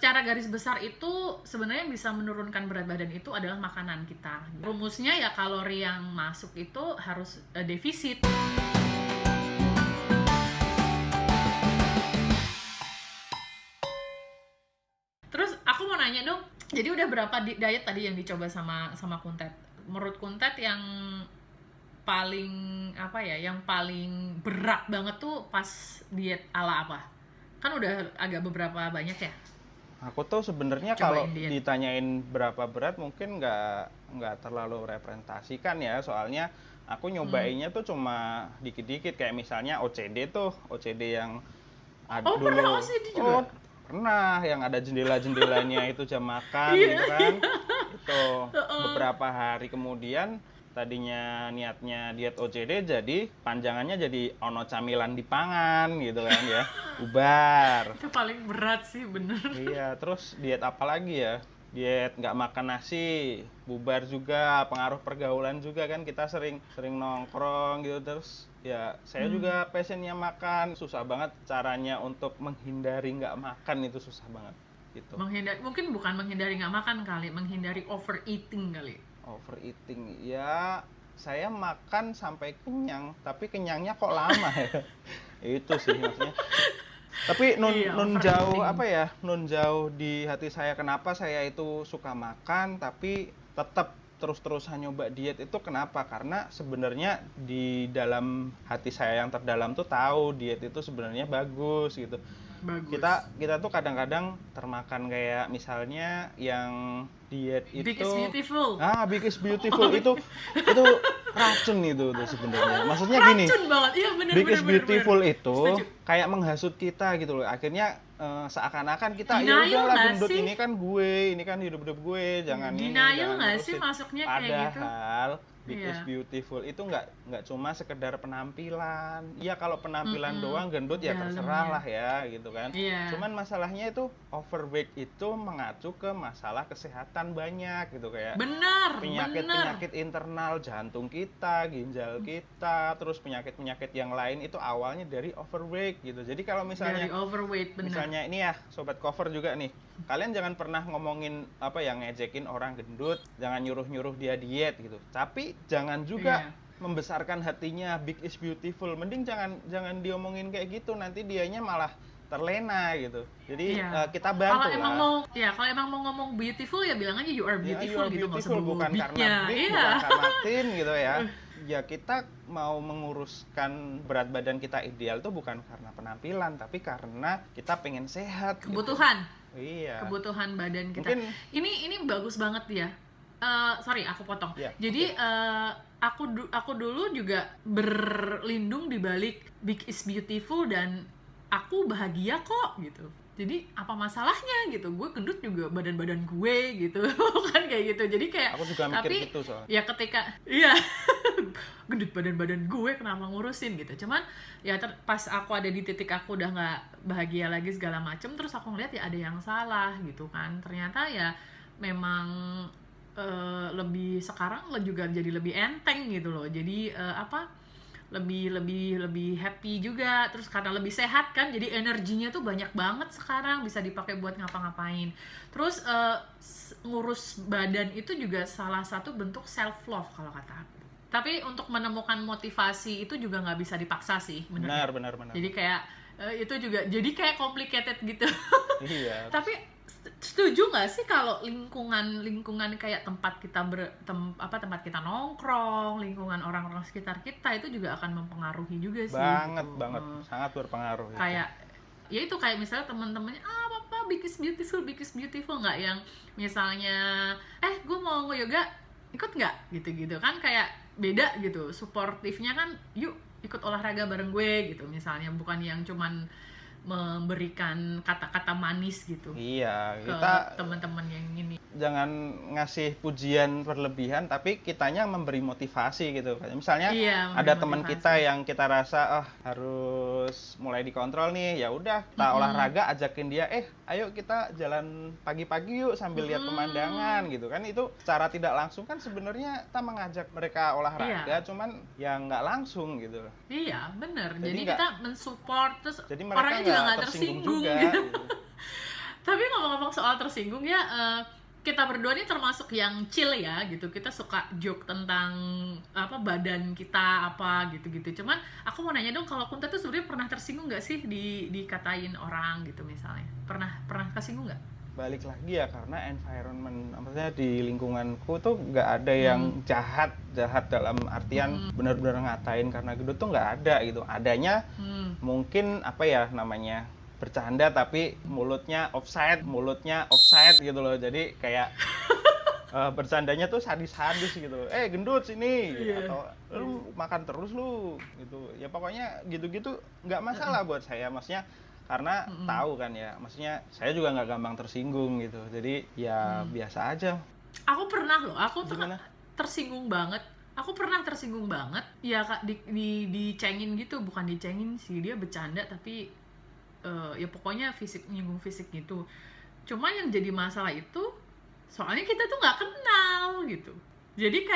secara garis besar itu sebenarnya bisa menurunkan berat badan itu adalah makanan kita. Rumusnya ya kalori yang masuk itu harus defisit. Terus aku mau nanya dong, jadi udah berapa diet tadi yang dicoba sama Kuntet? Menurut Kuntet yang paling apa ya, yang paling berat banget tuh pas diet ala apa? Kan udah agak beberapa banyak ya. Aku tuh sebenarnya kalau Cobain diet. ditanyain berapa berat mungkin nggak terlalu representasikan ya, soalnya aku nyobainnya tuh cuma dikit-dikit kayak misalnya OCD tuh, OCD yang Oh, pernah dulu. OCD Oh, juga? pernah yang ada jendela-jendelanya itu jam makan Iya. gitu kan. Itu Heeh. beberapa hari kemudian tadinya niatnya diet OCD jadi panjangannya jadi ono camilan di pangan gitu kan ya. Bubar. Itu paling berat sih, bener. Iya, terus diet apa lagi ya? Diet nggak makan nasi, bubar juga, pengaruh pergaulan juga kan kita sering sering nongkrong gitu terus ya saya juga passionnya makan, susah banget caranya untuk menghindari nggak makan itu susah banget gitu. Mungkin bukan menghindari nggak makan kali, menghindari overeating kali. Overeating ya saya makan sampai kenyang, tapi kenyangnya kok lama ya. Itu sih maksudnya. Tapi Iya, nun jauh overeating. apa ya? Nun jauh di hati saya kenapa saya itu suka makan tapi tetap terus-terusan nyoba diet itu kenapa? Karena sebenarnya di dalam hati saya yang terdalam tuh tahu diet itu sebenarnya bagus gitu. Bagus. Kita tuh kadang-kadang termakan kayak misalnya yang diet Big is itu beautiful. Big is beautiful itu racun itu tuh sebenarnya. Maksudnya gini, Racun banget. Iya, bener Big bener is bener bener. Beautiful itu Setuju. kayak menghasut kita gitu loh. Akhirnya seakan-akan kita ya Denial udahlah nggak gendut sih? ini kan gue, ini kan hidup-hidup gue, jangan ini, Denial jangan nggak sih ngurusin. masuknya kayak gitu? Padahal Big is Iya. Beautiful itu nggak cuma sekedar penampilan. Iya kalau penampilan Mm-mm. doang gendut ya terserah Dalamnya. lah ya gitu kan. Iya. Cuman masalahnya itu overweight itu mengacu ke masalah kesehatan banyak gitu kayak Bener, bener. penyakit-penyakit internal jantung kita, ginjal kita, terus penyakit-penyakit yang lain itu awalnya dari overweight gitu. Jadi kalau Dari misalnya overweight, bener. ini ya sobat cover juga nih, kalian jangan pernah ngomongin apa yang ngejekin orang gendut, jangan nyuruh-nyuruh dia diet gitu. Tapi jangan juga Iya. membesarkan hatinya big is beautiful. Mending jangan diomongin kayak gitu, nanti dianya malah terlena gitu. Jadi Iya. kita Kalau bantu emang lah. mau, ya kalau emang mau ngomong beautiful ya bilang aja you are Ya, you beautiful are gitu, nggak usah beautiful bawa bukan karena big-nya. big, Iya. bukan karena thin gitu ya. Ya kita mau menguruskan berat badan kita ideal tuh bukan karena penampilan, tapi karena kita pengen sehat. Kebutuhan. Gitu. Iya. Kebutuhan badan kita. Mungkin Ini bagus banget ya. Sorry, aku potong. ya. Jadi aku dulu juga berlindung di balik big is beautiful dan aku bahagia kok gitu. Jadi apa masalahnya gitu? Gue gendut juga badan-badan gue gitu. Kan kayak gitu. Jadi kayak Aku juga mikir tapi gitu soalnya. ya ketika iya gendut badan-badan gue kenapa ngurusin gitu. Cuman ya pas aku ada di titik aku udah nggak bahagia lagi segala macem, terus aku ngeliat ya ada yang salah gitu kan. Ternyata ya memang lebih sekarang juga jadi lebih enteng gitu loh. Jadi lebih happy juga, terus karena lebih sehat kan, jadi energinya tuh banyak banget sekarang, bisa dipakai buat ngapa-ngapain. Terus ngurus badan itu juga salah satu bentuk self love kalau kata aku. Tapi untuk menemukan motivasi itu juga nggak bisa dipaksa sih, bener. Benar. Jadi kayak itu juga jadi kayak complicated gitu. Iya. Tapi setuju nggak sih kalau lingkungan kayak tempat kita nongkrong, lingkungan orang-orang sekitar kita itu juga akan mempengaruhi juga sih Banget gitu. banget, sangat berpengaruh itu. Kayak ya itu kayak misalnya teman-temannya apa big is beautiful nggak, yang misalnya gue mau nge-yoga ikut nggak gitu kan, kayak beda gitu suportifnya kan, yuk ikut olahraga bareng gue gitu misalnya, bukan yang cuman memberikan kata-kata manis gitu Iya, ke kita teman-teman yang ini. jangan ngasih pujian berlebihan tapi kitanya memberi motivasi gitu. Misalnya Iya, memberi ada teman motivasi. kita yang kita rasa harus mulai dikontrol nih, ya udah kita olahraga, ajakin dia ayo kita jalan pagi-pagi yuk sambil lihat pemandangan gitu kan. Itu secara tidak langsung kan sebenarnya kita mengajak mereka olahraga, cuman ya nggak langsung gitu. Iya, bener. Jadi Jadi kita mensupport, terus jadi mereka orangnya juga nggak tersinggung tersinggung juga, gitu. gitu. Tapi ngomong-ngomong soal tersinggung ya, kita berdua ini termasuk yang chill ya gitu. Kita suka joke tentang apa badan kita apa gitu-gitu. Cuman aku mau nanya dong, kalau Kunta tuh sebenarnya pernah tersinggung nggak sih dikatain orang gitu misalnya? Pernah kesinggung nggak? Balik lagi ya, karena environment, maksudnya di lingkunganku tuh nggak ada yang jahat dalam artian benar-benar ngatain karena gendut tuh nggak ada gitu. Adanya mungkin apa ya namanya, bercanda tapi mulutnya offside gitu loh. Jadi kayak bercandanya tuh sadis-sadis gitu loh. Gendut sini atau lu makan terus lu gitu. Ya pokoknya gitu-gitu nggak masalah buat saya, maksudnya karena tahu kan ya, maksudnya saya juga nggak gampang tersinggung gitu. Jadi ya biasa aja. Aku pernah loh, aku tuh Gimana? tersinggung banget. Aku pernah tersinggung banget. Ya Kak, dicengin gitu, bukan dicengin sih, dia bercanda tapi ya pokoknya nyinggung fisik gitu. Cuma yang jadi masalah itu soalnya kita tuh nggak kenal gitu. Jadi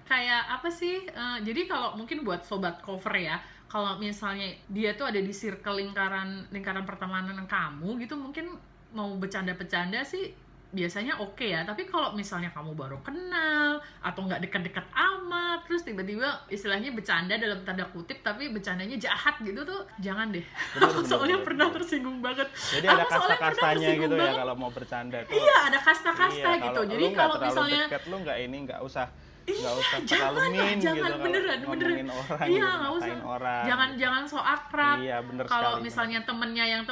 kayak apa sih? Jadi kalau mungkin buat sobat cover ya, kalau misalnya dia tuh ada di circle lingkaran pertemanan kamu gitu, mungkin mau bercanda-bercanda sih biasanya oke ya. Tapi kalau misalnya kamu baru kenal atau nggak dekat-dekat amat, terus tiba-tiba istilahnya bercanda dalam tanda kutip tapi bercandanya jahat gitu tuh, jangan deh. Aku soalnya pernah tersinggung banget. Jadi ada kasta-kastanya gitu ya kalau mau bercanda tuh. Iya, ada kasta-kasta Iya, gitu. kalau Jadi lu nggak kalau terlalu misalnya deket, lu nggak usah terlalu jangan mean gitu jangan, kalau beneran ngomongin orang iya, gitu, nggak usah, ngatain orang. jangan so akrab. Iya, bener Kalau sekali, misalnya temennya yang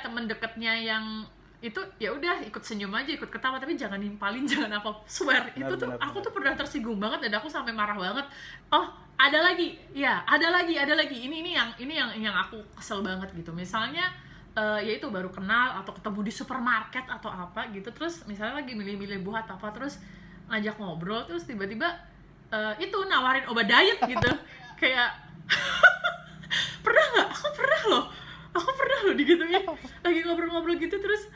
temen deketnya yang itu, ya udah ikut senyum aja, ikut ketawa, tapi jangan nimpalin, jangan apa, swear. Itu tuh aku tuh pernah tersinggung banget dan aku sampai marah banget. Oh, ada lagi ini yang aku kesel banget gitu. Misalnya ya itu baru kenal atau ketemu di supermarket atau apa gitu, terus misalnya lagi milih-milih buah atau apa, terus ngajak ngobrol, terus tiba-tiba itu nawarin obat diet gitu. Kayak pernah nggak? Aku pernah loh digituin, lagi ngobrol-ngobrol gitu, terus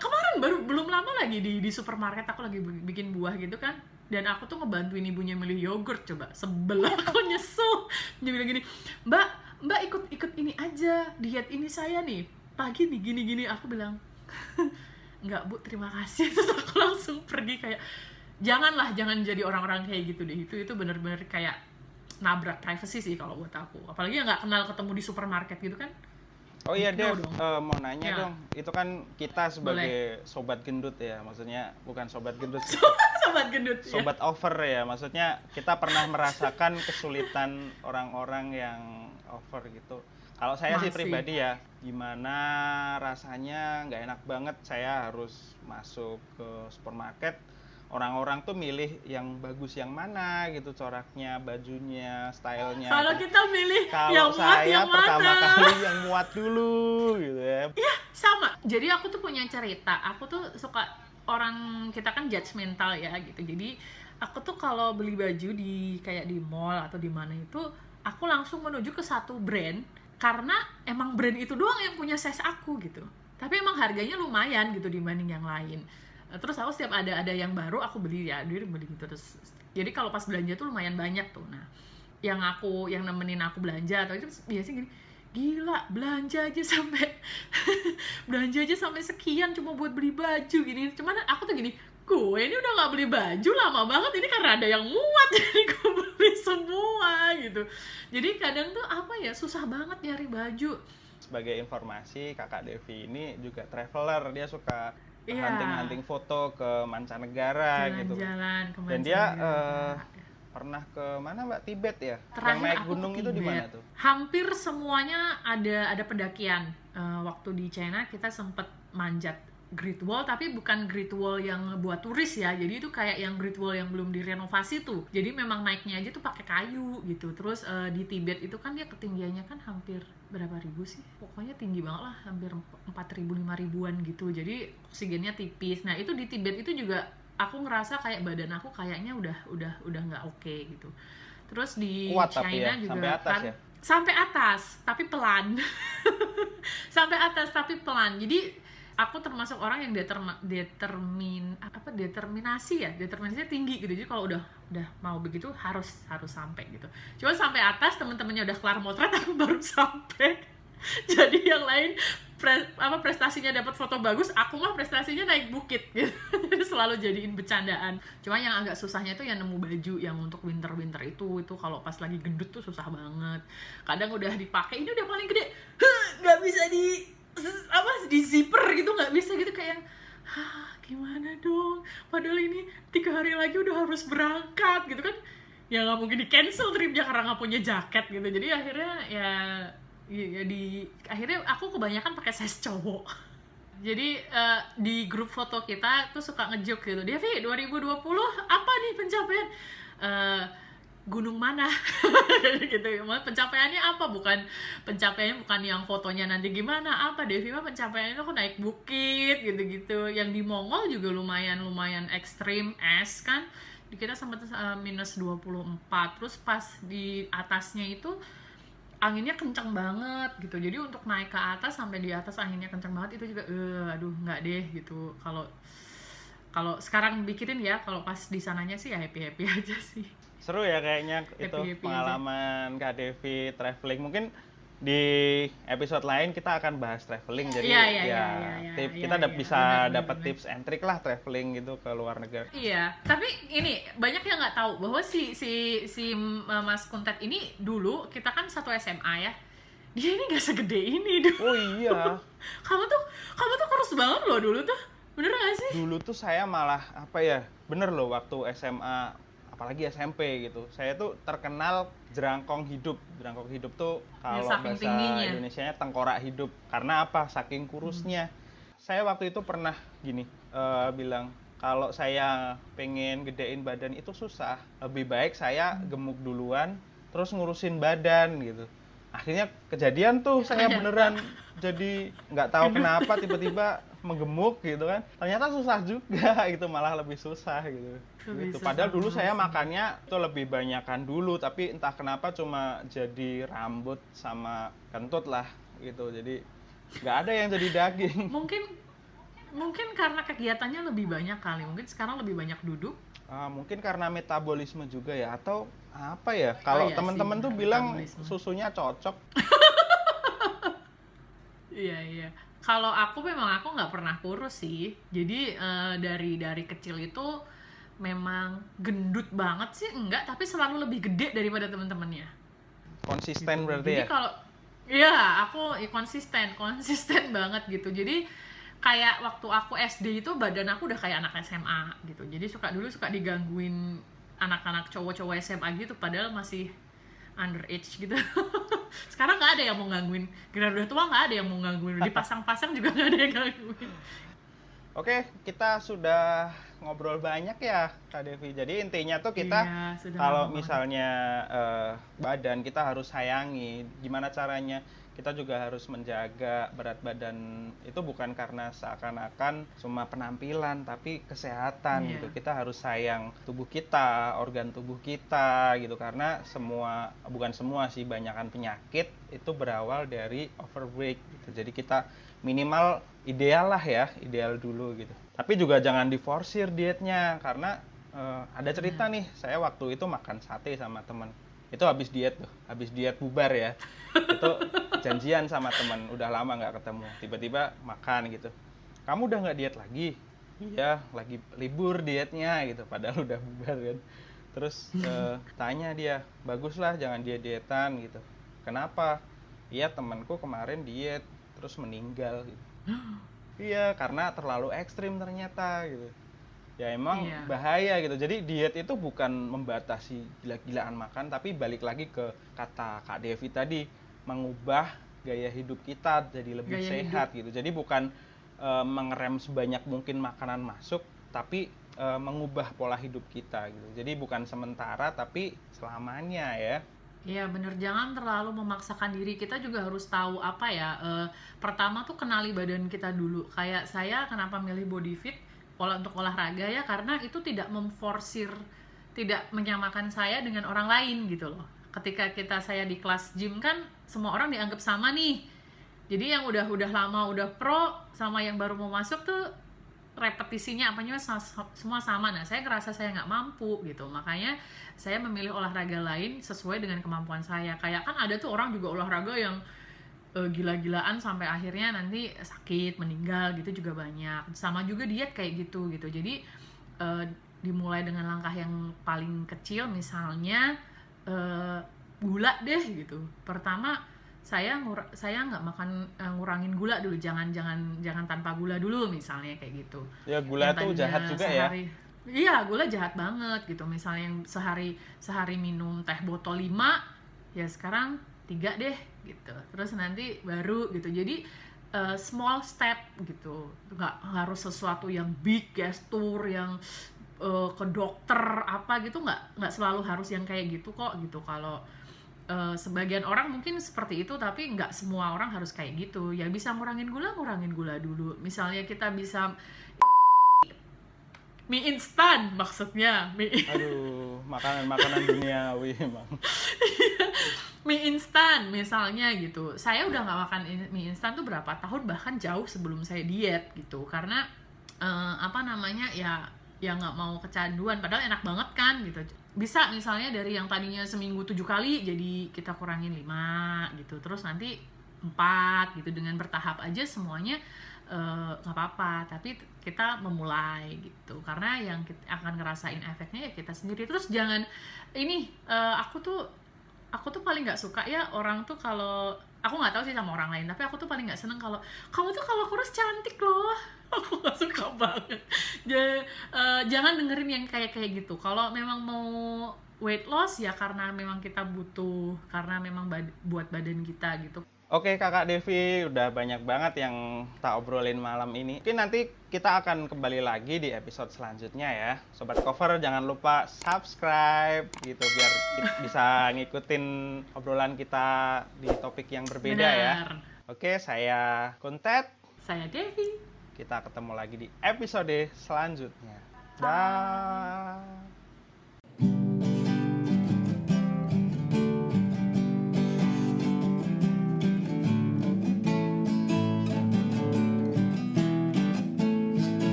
kemarin belum lama lagi di supermarket aku lagi bikin buah gitu kan, dan aku tuh ngebantuin ibunya milih yogurt. Coba sebelah aku nyesel, dia bilang gini, mbak ikut ini aja, diet ini saya nih pagi nih gini. Aku bilang nggak bu, terima kasih. Terus aku langsung pergi. Kayak jangan jadi orang-orang kayak gitu deh. Itu bener-bener kayak nabrak privacy sih kalau buat aku, apalagi yang nggak kenal ketemu di supermarket gitu kan. Oh iya No Dev, dong. mau nanya Ya. dong, itu kan kita sebagai sobat gendut ya, maksudnya bukan sobat gendut sih, Sobat gendut ya. sobat over ya, maksudnya kita pernah merasakan kesulitan orang-orang yang over gitu. Kalau saya sih Masih. pribadi ya, gimana rasanya, nggak enak banget saya harus masuk ke supermarket, orang-orang tuh milih yang bagus yang mana gitu, coraknya, bajunya, stylenya. Kalau kita milih Kalau yang muat saya yang pertama mana? kali yang muat dulu gitu ya. Iya, sama. Jadi aku tuh punya cerita. Aku tuh suka, orang kita kan judgmental ya gitu. Jadi aku tuh kalau beli baju di kayak di mall atau di mana itu, aku langsung menuju ke satu brand karena emang brand itu doang yang punya size aku gitu. Tapi emang harganya lumayan gitu dibanding yang lain. Terus aku setiap ada yang baru aku beli ya, beli gitu terus. Jadi kalau pas belanja tuh lumayan banyak tuh. Nah, yang nemenin aku belanja atau itu biasanya gini, gila belanja aja sampai sekian cuma buat beli baju gini. Cuman aku tuh gini, gue ini udah nggak beli baju lama banget ini karena ada yang muat jadi gue beli semua gitu. Jadi kadang tuh apa ya, susah banget nyari baju. Sebagai informasi, Kakak Devi ini juga traveler, dia suka Iya. hunting foto ke mancanegara gitu. Jalan-jalan ke Dan dia mancanegara. pernah ke mana Mbak? Tibet ya? Terakhir yang naik aku gunung ke itu di mana Tibet. tuh? Hampir semuanya ada pendakian. Waktu di China kita sempet manjat Great Wall, tapi bukan Great Wall yang buat turis ya. Jadi itu kayak yang Great Wall yang belum direnovasi tuh. Jadi memang naiknya aja tuh pakai kayu gitu. Terus di Tibet itu kan dia ketinggiannya kan hampir berapa ribu sih? Pokoknya tinggi banget lah, hampir 4.000 5.000-an gitu. Jadi oksigennya tipis. Nah, itu di Tibet itu juga aku ngerasa kayak badan aku kayaknya udah nggak oke gitu. Terus di Kuat China tapi ya, juga sampai atas kan ya? sampai atas tapi pelan. Sampai atas tapi pelan. Jadi aku termasuk orang yang determinasinya tinggi gitu. Jadi kalau udah mau begitu harus sampai gitu. Cuma sampai atas teman-temannya udah kelar motret, aku baru sampai. Jadi yang lain prestasinya dapat foto bagus, aku mah prestasinya naik bukit gitu. Jadi selalu jadiin bercandaan. Cuma yang agak susahnya itu yang nemu baju yang untuk winter itu kalau pas lagi gendut tuh susah banget. Kadang udah dipakai, ini udah paling gede, nggak bisa di zipper gitu, nggak bisa gitu, kayak gimana dong, padahal ini 3 hari lagi udah harus berangkat gitu kan, ya nggak mungkin di cancel tripnya karena nggak punya jaket gitu. Jadi akhirnya akhirnya aku kebanyakan pakai size cowok. Jadi di grup foto kita tuh suka ngejoke gitu, Devi 2020 apa nih pencapaian, gunung mana gitu. Pencapaiannya apa, pencapaiannya bukan yang fotonya nanti gimana, apa Devi mah pencapaiannya tuh naik bukit gitu-gitu. Yang di Mongol juga lumayan ekstrim, es kan di kita sempat minus 24, terus pas di atasnya itu anginnya kenceng banget gitu. Jadi untuk naik ke atas, sampai di atas anginnya kenceng banget, itu juga aduh nggak deh gitu. Kalau sekarang bikirin ya, kalau pas di sananya sih ya happy aja sih. Seru ya kayaknya itu Happy pengalaman Kak Devi traveling. Mungkin di episode lain kita akan bahas traveling. Jadi kita bisa dapat tips and trick lah traveling gitu ke luar negara. Iya, tapi ini banyak yang nggak tahu bahwa si Mas Kuntet ini dulu kita kan satu SMA ya. Dia ini nggak segede ini dulu. Oh iya. kamu tuh kurus banget loh dulu tuh. Bener nggak sih? Dulu tuh saya malah bener loh waktu SMA, apalagi SMP gitu. Saya tuh terkenal jerangkong hidup. Jerangkong hidup tuh kalau bahasa Indonesianya tengkorak hidup. Karena apa? Saking kurusnya. Saya waktu itu pernah bilang, kalau saya pengen gedein badan itu susah. Lebih baik saya gemuk duluan, terus ngurusin badan gitu. Akhirnya kejadian tuh, saya beneran jadi nggak tahu kenapa tiba-tiba menggemuk gitu kan. Ternyata susah juga gitu, malah lebih susah gitu. Padahal dulu saya makannya itu lebih banyakan dulu, tapi entah kenapa cuma jadi rambut sama kentut lah gitu. Jadi nggak ada yang jadi daging. Mungkin karena kegiatannya lebih banyak kali. Mungkin sekarang lebih banyak duduk. Mungkin karena metabolisme juga ya, atau apa ya? Kalau teman-teman tuh bilang susunya cocok. Iya. Kalau aku memang nggak pernah kurus sih. Jadi dari kecil itu memang gendut banget sih enggak, tapi selalu lebih gede daripada teman-temannya. Konsisten gitu. Berarti. Jadi kalau aku konsisten banget gitu. Jadi kayak waktu aku SD itu badan aku udah kayak anak SMA gitu. Jadi dulu suka digangguin anak-anak cowok-cowok SMA gitu, padahal masih underage gitu. Sekarang nggak ada yang mau gangguin. Kira udah tua nggak ada yang mau gangguin. Dipasang-pasang juga nggak ada yang gangguin. Oke, kita sudah ngobrol banyak ya Kak Devi. Jadi intinya tuh kita kalau misalnya badan kita harus sayangi. Gimana caranya? Kita juga harus menjaga berat badan itu, bukan karena seakan-akan cuma penampilan, tapi kesehatan gitu. Kita harus sayang tubuh kita, organ tubuh kita gitu, karena bukan semua sih, banyakan penyakit itu berawal dari overweight gitu. Jadi kita minimal ideal dulu gitu. Tapi juga jangan diforsir dietnya, karena ada cerita nih, saya waktu itu makan sate sama teman. Itu habis diet bubar ya. Itu janjian sama teman, udah lama nggak ketemu, tiba-tiba makan gitu. Kamu udah nggak diet lagi? Iya, lagi libur dietnya gitu, padahal udah bubar kan. Terus tanya dia, baguslah jangan dietan gitu. Kenapa? Iya, temanku kemarin diet terus meninggal gitu. Iya, karena terlalu ekstrim ternyata gitu. Ya emang bahaya gitu. Jadi diet itu bukan membatasi gila-gilaan makan, tapi balik lagi ke kata Kak Devi tadi, mengubah gaya hidup kita jadi lebih sehat gitu. Jadi bukan mengerem sebanyak mungkin makanan masuk, tapi mengubah pola hidup kita gitu. Jadi bukan sementara tapi selamanya ya. Iya bener, jangan terlalu memaksakan diri. Kita juga harus tahu pertama tuh kenali badan kita dulu. Kayak saya kenapa milih body fit untuk olahraga ya, karena itu tidak memforsir, tidak menyamakan saya dengan orang lain gitu loh. Ketika saya di kelas gym kan semua orang dianggap sama nih. Jadi yang udah lama udah pro sama yang baru mau masuk tuh repetisinya semua sama. Nah saya ngerasa saya nggak mampu gitu, makanya saya memilih olahraga lain sesuai dengan kemampuan saya. Kayak kan ada tuh orang juga olahraga yang gila-gilaan sampai akhirnya nanti sakit, meninggal gitu juga banyak. Sama juga diet kayak gitu. Jadi dimulai dengan langkah yang paling kecil, misalnya gula deh gitu. Pertama saya nggak makan, ngurangin gula dulu, jangan tanpa gula dulu misalnya kayak gitu. Ya gula Yang tuh jahat tadinya juga ya. iya, gula jahat banget gitu. Misalnya yang sehari minum teh botol 5, ya sekarang 3 deh gitu. Terus nanti baru gitu. Jadi small step gitu. Nggak harus sesuatu yang big gesture yang ke dokter apa gitu, nggak selalu harus yang kayak gitu kok gitu. Kalau sebagian orang mungkin seperti itu, tapi nggak semua orang harus kayak gitu. Ya bisa ngurangin gula dulu. Misalnya kita bisa mie instan, maksudnya Aduh, makanan duniawi emang. mie instan misalnya gitu. Saya udah nggak makan mie instan tuh berapa tahun, bahkan jauh sebelum saya diet gitu. Karena ya nggak mau kecanduan, padahal enak banget kan gitu. Bisa misalnya dari yang tadinya seminggu 7 kali jadi kita kurangin 5 gitu, terus nanti 4 gitu, dengan bertahap aja semuanya nggak apa-apa, tapi kita memulai gitu, karena yang kita akan ngerasain efeknya ya kita sendiri. Terus jangan ini, aku tuh paling nggak suka ya orang tuh, kalau aku nggak tahu sih sama orang lain, tapi aku tuh paling nggak seneng kalau kamu tuh kalau kurus cantik loh. Aku nggak suka banget. Jangan dengerin yang kayak gitu. Kalau memang mau weight loss ya karena memang kita butuh, karena memang buat badan kita gitu. Oke Kakak Devi, udah banyak banget yang tak obrolin malam ini. Mungkin nanti kita akan kembali lagi di episode selanjutnya ya. Sobat Cover jangan lupa subscribe gitu biar bisa ngikutin obrolan kita di topik yang berbeda ya. Benar. Oke, saya Kuntet. Saya Devi. Kita ketemu lagi di episode selanjutnya. Dah.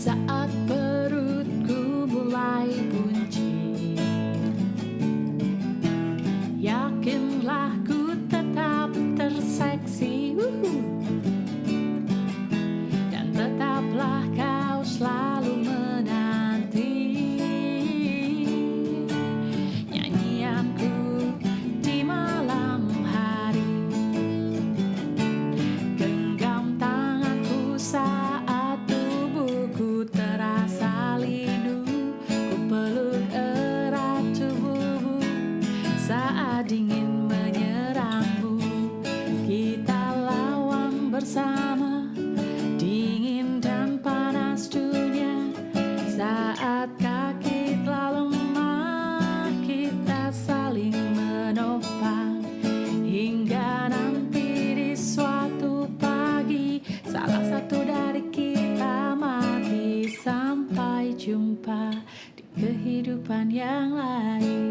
Saat perutku mulai buncit, yakinlah ku tetap terseksi, dan tetaplah kau selalu menanti nyanyianku di malam hari. Genggam tanganku saat tubuhku terasa linu, ku peluk erat tubuhmu saat dingin menyerangmu. Kita lawan bersama dingin dan panas dunia. Saat kaki telah lemah, kita saling menopang hingga nanti di suatu pagi salah satu dari kita mati. Sampai jumpa di kehidupan yang lain.